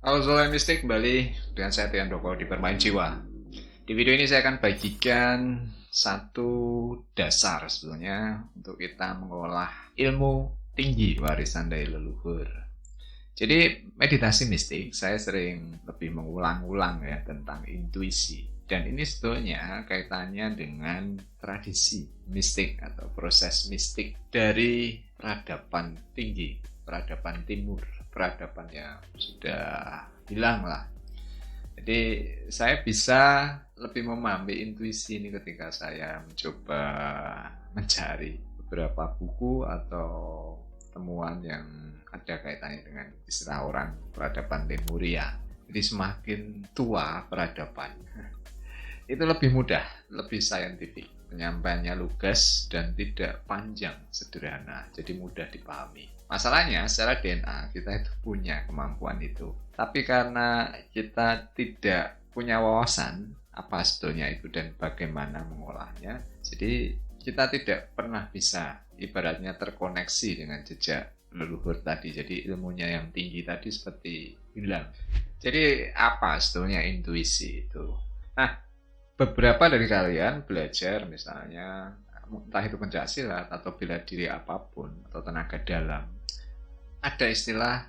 Halo Soal Mistik, kembali dengan saya Tian Doko di Bermain Jiwa. Di video ini saya akan bagikan satu dasar sebetulnya untuk kita mengolah ilmu tinggi warisan dari leluhur. Jadi meditasi mistik saya sering lebih mengulang-ulang ya tentang intuisi. Dan ini sebetulnya kaitannya dengan tradisi mistik atau proses mistik dari peradaban tinggi, peradaban timur, peradaban yang sudah hilang lah. Jadi saya bisa lebih memahami intuisi ini ketika saya mencoba mencari beberapa buku atau temuan yang ada kaitannya dengan istilah orang peradaban Lemuria. Jadi semakin tua peradaban, itu lebih mudah, lebih saintifik. Penyampaiannya lugas dan tidak panjang, sederhana, jadi mudah dipahami. Masalahnya secara DNA kita itu punya kemampuan itu. Tapi karena kita tidak punya wawasan apa sebetulnya itu dan bagaimana mengolahnya, jadi kita tidak pernah bisa ibaratnya terkoneksi dengan jejak leluhur tadi. Jadi ilmunya yang tinggi tadi seperti hilang. Jadi apa sebetulnya intuisi itu? Nah, beberapa dari kalian belajar misalnya entah itu pencaksilat atau bela diri apapun atau tenaga dalam, ada istilah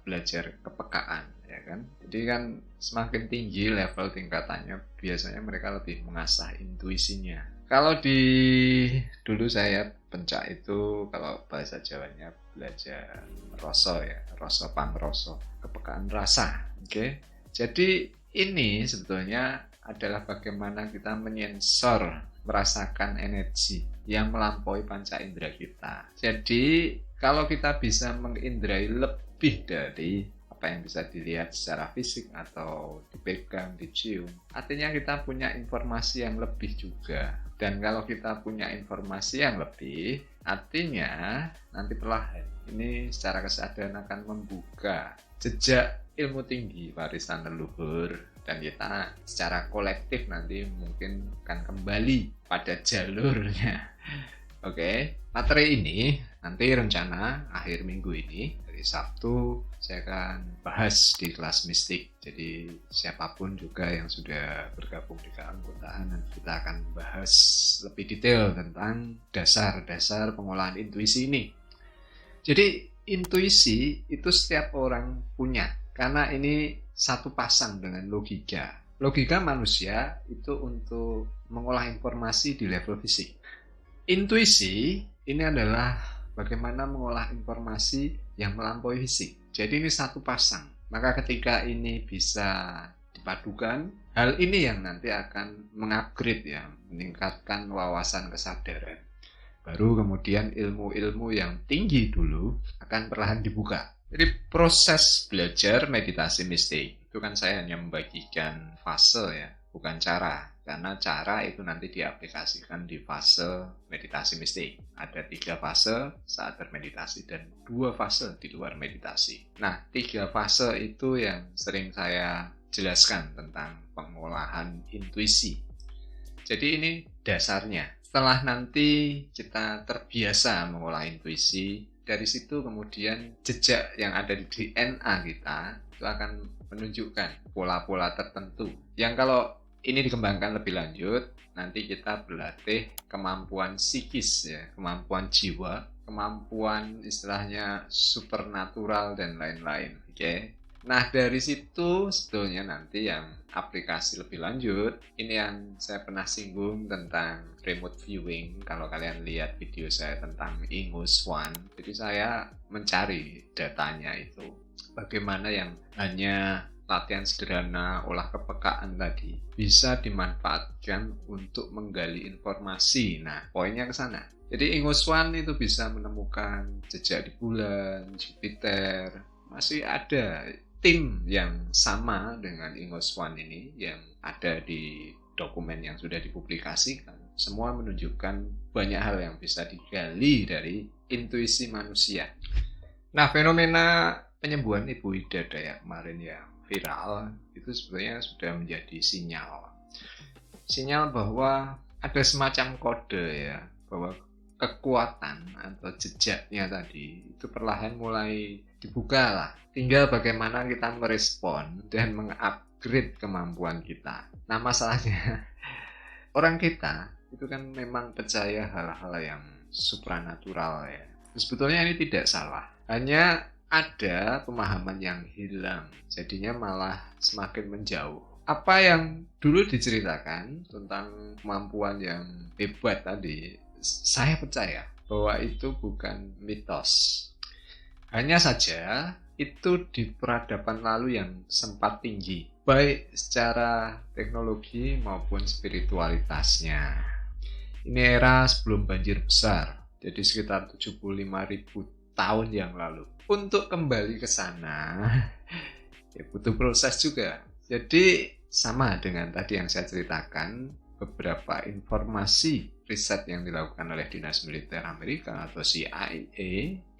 belajar kepekaan, ya kan? Jadi kan semakin tinggi level tingkatannya, biasanya mereka lebih mengasah intuisinya. Kalau di dulu saya pencak itu, kalau bahasa Jawanya belajar rasa ya, rasa pangroso, kepekaan rasa. Oke. Jadi ini sebetulnya adalah bagaimana kita menyensor, merasakan energi yang melampaui panca indera kita. Jadi kalau kita bisa mengindrai lebih dari apa yang bisa dilihat secara fisik atau dipegang, dicium, artinya kita punya informasi yang lebih juga. Dan kalau kita punya informasi yang lebih, artinya nanti perlahan ini secara kesadaran akan membuka jejak ilmu tinggi warisan leluhur, dan kita secara kolektif nanti mungkin akan kembali pada jalurnya. Oke, materi ini nanti rencana akhir minggu ini, dari Sabtu, saya akan bahas di kelas mistik. Jadi siapapun juga yang sudah bergabung di keanggotaan, kita akan bahas lebih detail tentang dasar-dasar pengolahan intuisi ini. Jadi intuisi itu setiap orang punya, karena ini satu pasang dengan logika. Logika manusia itu untuk mengolah informasi di level fisik. Intuisi ini adalah bagaimana mengolah informasi yang melampaui fisik. Jadi ini satu pasang. Maka ketika ini bisa dipadukan, hal ini yang nanti akan mengupgrade ya, meningkatkan wawasan kesadaran. Baru kemudian ilmu-ilmu yang tinggi dulu akan perlahan dibuka. Jadi proses belajar meditasi mistik itu kan saya hanya membagikan fase ya, bukan cara. Karena cara itu nanti diaplikasikan di fase meditasi mistik. Ada 3 fase saat bermeditasi dan 2 fase di luar meditasi. Nah, 3 fase itu yang sering saya jelaskan tentang pengolahan intuisi. Jadi ini dasarnya. Setelah nanti kita terbiasa mengolah intuisi, dari situ kemudian jejak yang ada di DNA kita itu akan menunjukkan pola-pola tertentu. Yang kalau ini dikembangkan lebih lanjut, nanti kita berlatih kemampuan psikis ya, kemampuan jiwa, kemampuan istilahnya supernatural dan lain-lain. Oke. Nah dari situ sebetulnya nanti yang aplikasi lebih lanjut, ini yang saya pernah singgung tentang remote viewing. Kalau kalian lihat video saya tentang Ingus One, jadi saya mencari datanya itu. Bagaimana yang hanya latihan sederhana olah kepekaan tadi bisa dimanfaatkan untuk menggali informasi. Nah, poinnya ke sana. Jadi Ingus One itu bisa menemukan jejak di bulan, Jupiter. Masih ada tim yang sama dengan Ingus One ini yang ada di dokumen yang sudah dipublikasikan. Semua menunjukkan banyak hal yang bisa digali dari intuisi manusia. Nah, fenomena penyembuhan Ibu Ida Dayak kemarin yang viral itu sebenarnya sudah menjadi sinyal bahwa ada semacam kode ya, bahwa kekuatan atau jejaknya tadi itu perlahan mulai dibuka lah. Tinggal bagaimana kita merespon dan mengupgrade kemampuan kita. Nah masalahnya orang kita itu kan memang percaya hal-hal yang supranatural ya. Sebetulnya ini tidak salah. Hanya ada pemahaman yang hilang. Jadinya malah semakin menjauh. Apa yang dulu diceritakan tentang kemampuan yang hebat tadi, saya percaya bahwa itu bukan mitos. Hanya saja itu di peradaban lalu yang sempat tinggi, baik secara teknologi maupun spiritualitasnya. Ini era sebelum banjir besar, jadi sekitar 75.000 tahun yang lalu. Untuk kembali ke sana, ya butuh proses juga. Jadi sama dengan tadi yang saya ceritakan, beberapa informasi riset yang dilakukan oleh Dinas Militer Amerika atau CIA,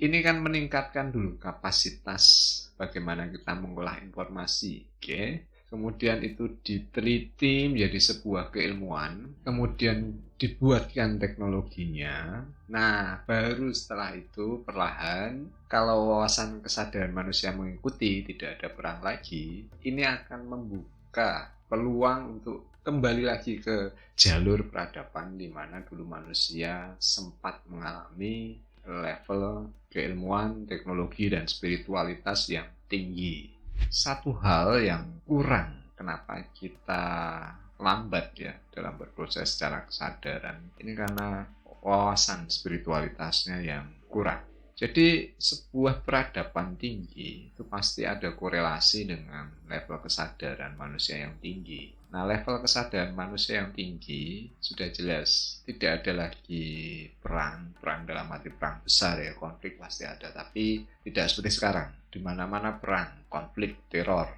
ini kan meningkatkan dulu kapasitas bagaimana kita mengolah informasi. Oke? Kemudian itu diteliti menjadi sebuah keilmuan, kemudian dibuatkan teknologinya. Nah, baru setelah itu perlahan, kalau wawasan kesadaran manusia mengikuti, tidak ada perang lagi, ini akan membuka peluang untuk kembali lagi ke jalur peradaban di mana dulu manusia sempat mengalami level keilmuan, teknologi, dan spiritualitas yang tinggi. Satu hal yang kurang kenapa kita lambat ya dalam berproses secara kesadaran ini karena wawasan spiritualitasnya yang kurang. Jadi sebuah peradaban tinggi itu pasti ada korelasi dengan level kesadaran manusia yang tinggi. Nah, level kesadaran manusia yang tinggi sudah jelas tidak ada lagi perang dalam arti perang besar ya, konflik pasti ada, tapi tidak seperti sekarang di mana-mana perang, konflik, teror.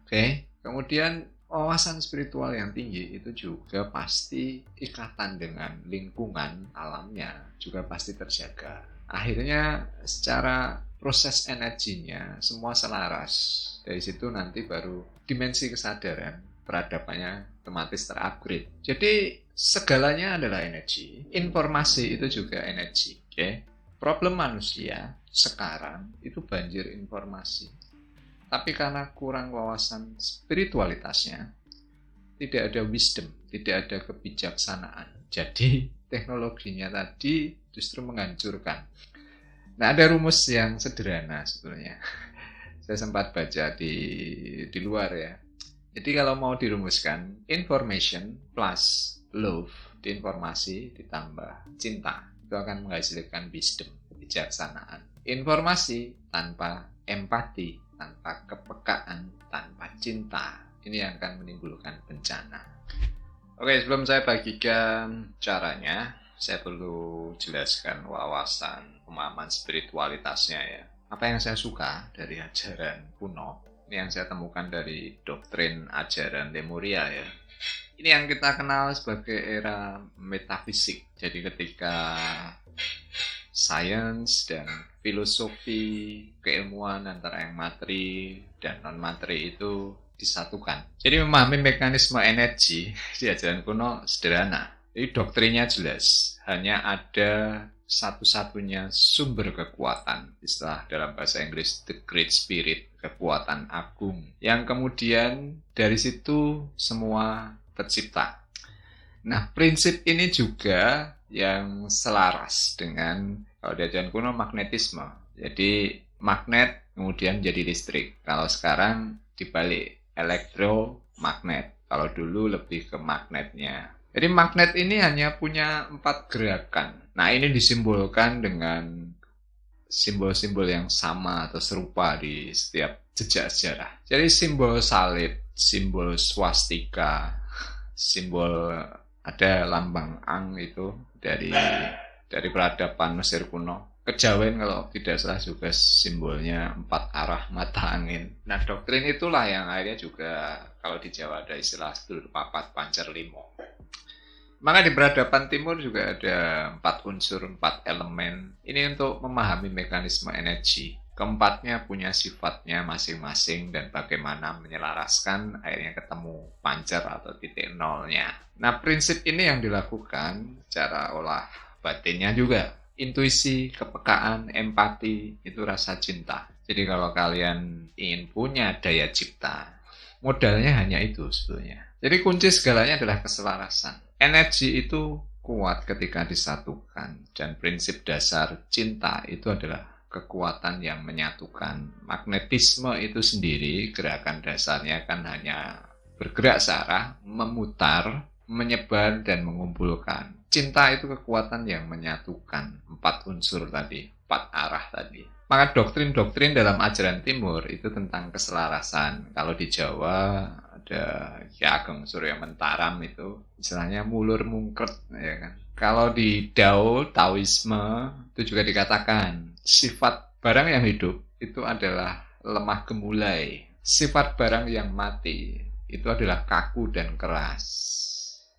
Oke. Kemudian wawasan spiritual yang tinggi itu juga pasti ikatan dengan lingkungan alamnya juga pasti terjaga. Akhirnya secara proses energinya semua selaras. Dari situ nanti baru dimensi kesadaran peradabannya otomatis terupgrade. Jadi segalanya adalah energi. Informasi itu juga energi. Okay? Problem manusia sekarang itu banjir informasi. Tapi karena kurang wawasan spiritualitasnya, tidak ada wisdom, tidak ada kebijaksanaan. Jadi teknologinya tadi justru menghancurkan. Nah, ada rumus yang sederhana sebetulnya. Saya sempat baca di luar ya. Jadi kalau mau dirumuskan, information plus love, di informasi ditambah cinta, itu akan menghasilkan wisdom, kebijaksanaan. Informasi tanpa empati, tanpa kepekaan, tanpa cinta, ini yang akan menimbulkan bencana. Oke, sebelum saya bagikan caranya, saya perlu jelaskan wawasan pemahaman spiritualitasnya ya. Apa yang saya suka dari ajaran kuno, ini yang saya temukan dari doktrin ajaran Lemuria ya. Ini yang kita kenal sebagai era metafisik. Jadi ketika sains dan filosofi, keilmuan antara yang materi dan non-materi itu disatukan. Jadi memahami mekanisme energi di ajaran kuno sederhana. Jadi doktrinnya jelas, hanya ada satu-satunya sumber kekuatan, istilah dalam bahasa Inggris The Great Spirit, kekuatan agung, yang kemudian dari situ semua tercipta. Nah, prinsip ini juga yang selaras dengan kalau di ajaran kuno magnetisme. Jadi magnet kemudian jadi listrik. Kalau sekarang dibalik, elektromagnet. Kalau dulu lebih ke magnetnya. Jadi magnet ini hanya punya 4 gerakan. Nah, ini disimbolkan dengan simbol-simbol yang sama atau serupa di setiap jejak sejarah. Jadi simbol salib, simbol swastika, simbol ada lambang ang itu dari peradaban Mesir kuno. Kejawen kalau tidak salah juga simbolnya 4 arah mata angin. Nah, doktrin itulah yang akhirnya juga kalau di Jawa ada istilah sedulur papat pancer limo. Maka di peradaban timur juga ada 4 unsur, 4 elemen. Ini untuk memahami mekanisme energi. Keempatnya punya sifatnya masing-masing dan bagaimana menyelaraskan akhirnya ketemu pancer atau titik nolnya. Nah, prinsip ini yang dilakukan secara olah batinnya juga. Intuisi, kepekaan, empati, itu rasa cinta. Jadi kalau kalian ingin punya daya cipta, modalnya hanya itu sebetulnya. Jadi kunci segalanya adalah keselarasan. Energi itu kuat ketika disatukan. Dan prinsip dasar cinta itu adalah kekuatan yang menyatukan. Magnetisme itu sendiri, gerakan dasarnya kan hanya bergerak searah, memutar, menyebar, dan mengumpulkan. Cinta itu kekuatan yang menyatukan 4 unsur tadi, 4 arah tadi. Maka doktrin-doktrin dalam ajaran Timur itu tentang keselarasan. Kalau di Jawa ada Ki Ageng Surya Mentaram itu istilahnya mulur mungkret, ya kan. Kalau di Taoisme itu juga dikatakan sifat barang yang hidup itu adalah lemah gemulai. Sifat barang yang mati itu adalah kaku dan keras.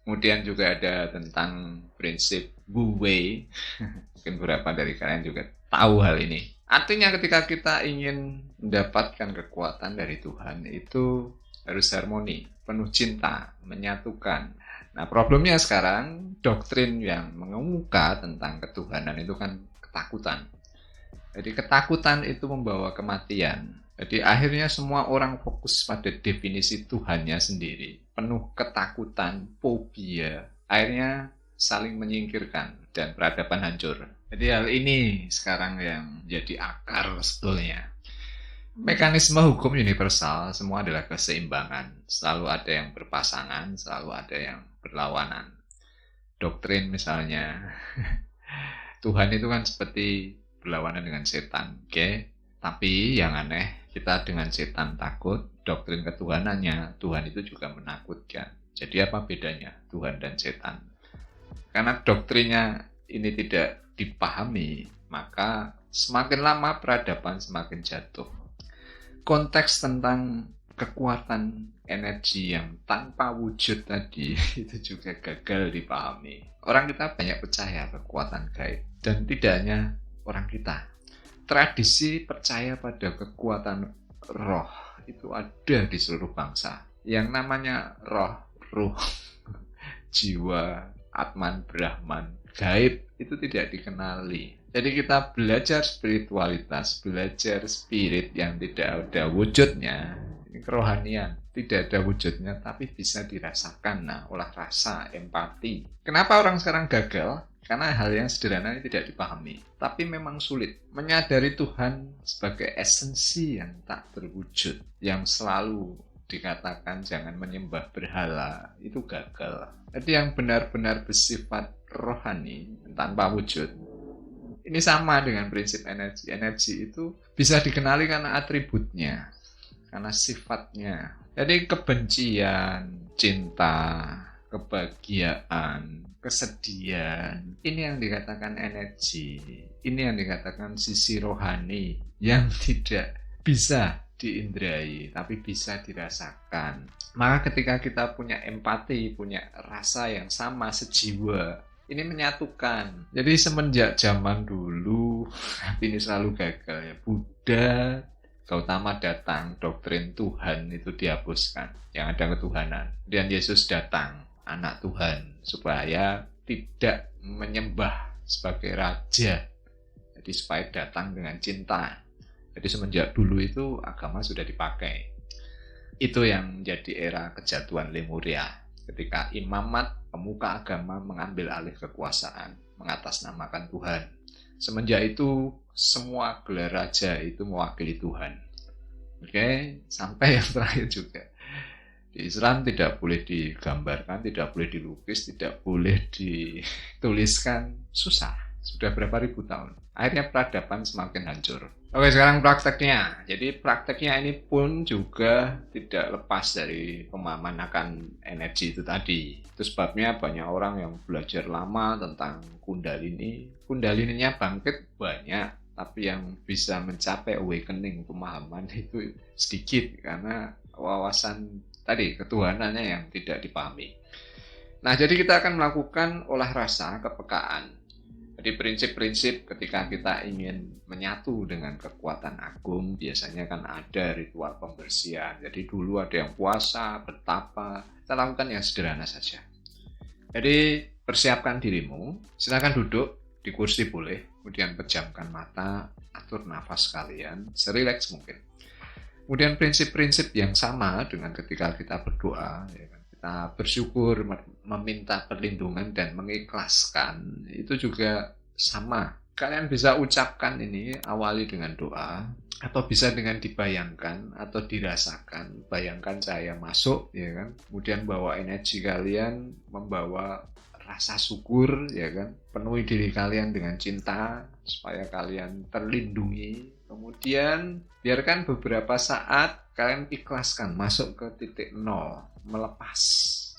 Kemudian juga ada tentang prinsip Wu Wei. Mungkin beberapa dari kalian juga tahu hal ini. Artinya ketika kita ingin mendapatkan kekuatan dari Tuhan itu harus harmoni, penuh cinta, menyatukan. Nah, problemnya sekarang doktrin yang mengemuka tentang ketuhanan itu kan ketakutan. Jadi ketakutan itu membawa kematian. Jadi akhirnya semua orang fokus pada definisi Tuhannya sendiri. Penuh ketakutan, fobia. Akhirnya saling menyingkirkan dan peradaban hancur. Jadi hal ini sekarang yang jadi akar sebetulnya. Mekanisme hukum universal semua adalah keseimbangan. Selalu ada yang berpasangan, selalu ada yang berlawanan. Doktrin misalnya, Tuhan itu kan seperti berlawanan dengan setan, oke? Tapi yang aneh, kita dengan setan takut, doktrin ketuhanannya, Tuhan itu juga menakutkan. Jadi apa bedanya Tuhan dan setan? Karena doktrinnya ini tidak dipahami, maka semakin lama peradaban semakin jatuh. Konteks tentang kekuatan energi yang tanpa wujud tadi itu juga gagal dipahami. Orang kita banyak percaya kekuatan gaib, dan tidak hanya orang kita. Tradisi percaya pada kekuatan roh itu ada di seluruh bangsa. Yang namanya roh, ruh, jiwa, atman, brahman, gaib itu tidak dikenali. Jadi kita belajar spiritualitas, belajar spirit yang tidak ada wujudnya. Ini kerohanian, tidak ada wujudnya tapi bisa dirasakan. Nah, olah rasa, empati. Kenapa orang sekarang gagal? Karena hal yang sederhana ini tidak dipahami. Tapi memang sulit. Menyadari Tuhan sebagai esensi yang tak berwujud. Yang selalu dikatakan jangan menyembah berhala. Itu gagal. Jadi yang benar-benar bersifat rohani tanpa wujud. Ini sama dengan prinsip energi. Energi itu bisa dikenali karena atributnya. Karena sifatnya. Jadi kebencian, cinta, kebahagiaan, kesedihan, ini yang dikatakan energi, ini yang dikatakan sisi rohani yang tidak bisa diindrai tapi bisa dirasakan. Maka ketika kita punya empati, punya rasa yang sama, sejiwa, ini menyatukan. Jadi semenjak zaman dulu ini selalu gagal ya. Buddha, Gautama datang, doktrin Tuhan itu dihapuskan, yang ada ketuhanan. Dan Yesus datang, anak Tuhan, supaya tidak menyembah sebagai raja. Jadi supaya datang dengan cinta. Jadi semenjak dulu itu agama sudah dipakai. Itu yang menjadi era kejatuhan Lemuria. Ketika imamat, pemuka agama mengambil alih kekuasaan, mengatasnamakan Tuhan. Semenjak itu semua gelar raja itu mewakili Tuhan. Oke, sampai yang terakhir juga. Di Islam tidak boleh digambarkan, tidak boleh dilukis, tidak boleh dituliskan. Susah. Sudah berapa ribu tahun. Akhirnya peradaban semakin hancur. Oke, sekarang prakteknya. Jadi prakteknya ini pun juga tidak lepas dari pemahaman akan energi itu tadi. Itu sebabnya banyak orang yang belajar lama tentang Kundalini. Kundalininya bangkit banyak, tapi yang bisa mencapai awakening pemahaman itu sedikit karena wawasan tadi ketuhanannya yang tidak dipahami. Nah, jadi kita akan melakukan olah rasa, kepekaan. Jadi prinsip-prinsip ketika kita ingin menyatu dengan kekuatan agung, biasanya kan ada ritual pembersihan. Jadi dulu ada yang puasa, bertapa, kita lakukan yang sederhana saja. Jadi persiapkan dirimu, silakan duduk di kursi boleh, kemudian pejamkan mata, atur nafas kalian, serileks mungkin. Kemudian prinsip-prinsip yang sama dengan ketika kita berdoa, ya kan? Kita bersyukur, meminta perlindungan dan mengikhlaskan, itu juga sama. Kalian bisa ucapkan ini, awali dengan doa, atau bisa dengan dibayangkan atau dirasakan. Bayangkan cahaya masuk, ya kan? Kemudian bawa energi kalian, membawa rasa syukur, ya kan? Penuhi diri kalian dengan cinta supaya kalian terlindungi. Kemudian biarkan beberapa saat kalian ikhlaskan, masuk ke titik nol, melepas.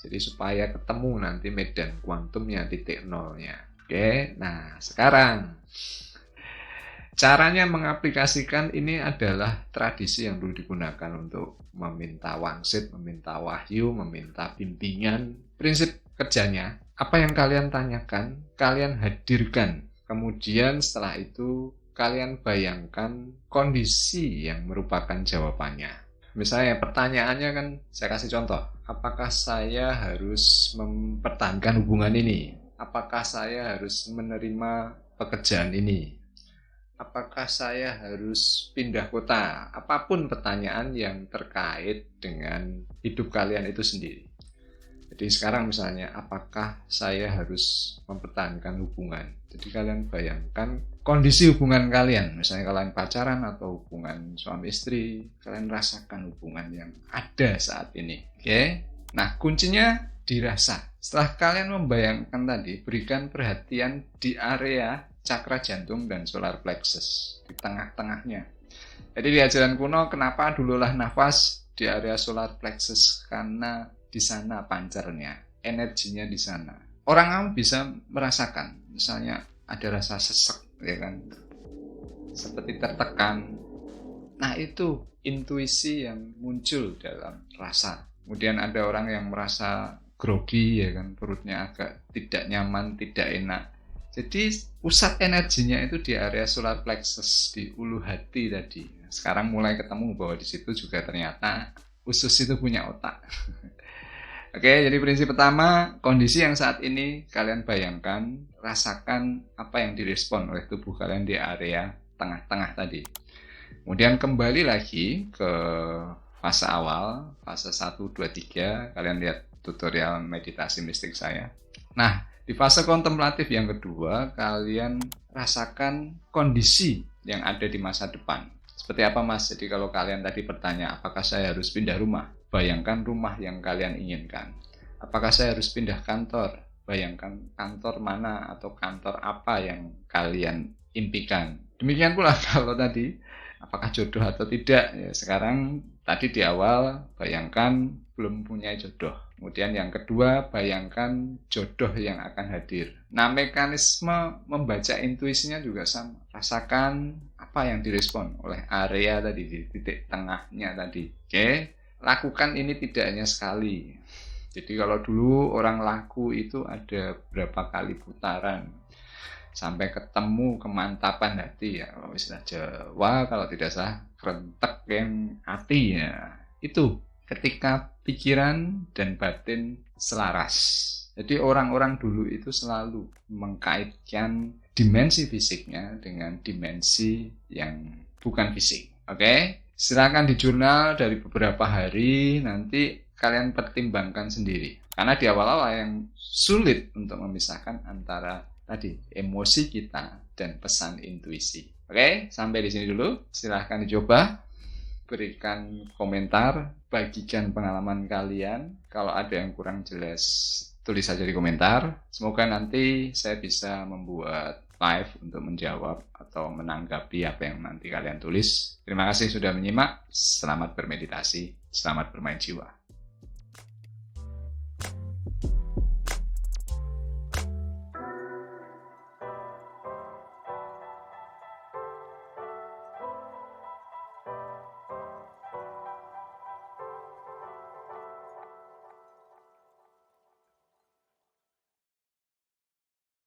Jadi supaya ketemu nanti medan kuantumnya, titik nolnya. Oke, nah sekarang caranya mengaplikasikan ini adalah tradisi yang dulu digunakan untuk meminta wangsit, meminta wahyu, meminta bimbingan. Prinsip kerjanya, apa yang kalian tanyakan, kalian hadirkan. Kemudian setelah itu kalian bayangkan kondisi yang merupakan jawabannya. Misalnya pertanyaannya kan, saya kasih contoh, apakah saya harus mempertahankan hubungan ini? Apakah saya harus menerima pekerjaan ini? Apakah saya harus pindah kota? Apapun pertanyaan yang terkait dengan hidup kalian itu sendiri. Jadi sekarang misalnya, apakah saya harus mempertahankan hubungan? Jadi kalian bayangkan kondisi hubungan kalian. Misalnya kalian pacaran atau hubungan suami istri, kalian rasakan hubungan yang ada saat ini. Oke? Nah, kuncinya dirasa. Setelah kalian membayangkan tadi, berikan perhatian di area cakra jantung dan solar plexus, di tengah-tengahnya. Jadi di ajaran kuno, kenapa dululah nafas di area solar plexus? Karena di sana pancarnya, energinya di sana. Orang awam bisa merasakan, misalnya ada rasa sesek, ya kan, seperti tertekan. Nah itu intuisi yang muncul dalam rasa. Kemudian ada orang yang merasa grogi, ya kan, perutnya agak tidak nyaman, tidak enak. Jadi pusat energinya itu di area solar plexus, di ulu hati tadi. Sekarang mulai ketemu bahwa di situ juga ternyata usus itu punya otak. Oke, jadi prinsip pertama, kondisi yang saat ini kalian bayangkan, rasakan apa yang direspon oleh tubuh kalian di area tengah-tengah tadi. Kemudian kembali lagi ke fase awal, fase 1, 2, 3, kalian lihat tutorial meditasi mistik saya. Nah, di fase kontemplatif yang kedua, kalian rasakan kondisi yang ada di masa depan. Seperti apa, Mas? Jadi kalau kalian tadi bertanya, apakah saya harus pindah rumah? Bayangkan rumah yang kalian inginkan. Apakah saya harus pindah kantor? Bayangkan kantor mana atau kantor apa yang kalian impikan. Demikian pula kalau tadi, apakah jodoh atau tidak? Ya, sekarang tadi di awal, bayangkan belum punya jodoh. Kemudian yang kedua, bayangkan jodoh yang akan hadir. Nah, mekanisme membaca intuisinya juga sama. Rasakan apa yang direspon oleh area tadi, di titik tengahnya tadi. Oke, lakukan ini tidak hanya sekali. Jadi kalau dulu orang laku itu ada berapa kali putaran sampai ketemu kemantapan hati, ya kalau istilah Jawa, kalau tidak salah kerentek yang hati, ya itu ketika pikiran dan batin selaras. Jadi orang-orang dulu itu selalu mengkaitkan dimensi fisiknya dengan dimensi yang bukan fisik. Oke? Silakan di jurnal dari beberapa hari, nanti kalian pertimbangkan sendiri. Karena di awal-awal yang sulit untuk memisahkan antara tadi emosi kita dan pesan intuisi. Oke, sampai di sini dulu. Silahkan dicoba, berikan komentar, bagikan pengalaman kalian. Kalau ada yang kurang jelas, tulis saja di komentar. Semoga nanti saya bisa membuat live untuk menjawab atau menanggapi apa yang nanti kalian tulis. Terima kasih sudah menyimak. Selamat bermeditasi, selamat bermain jiwa.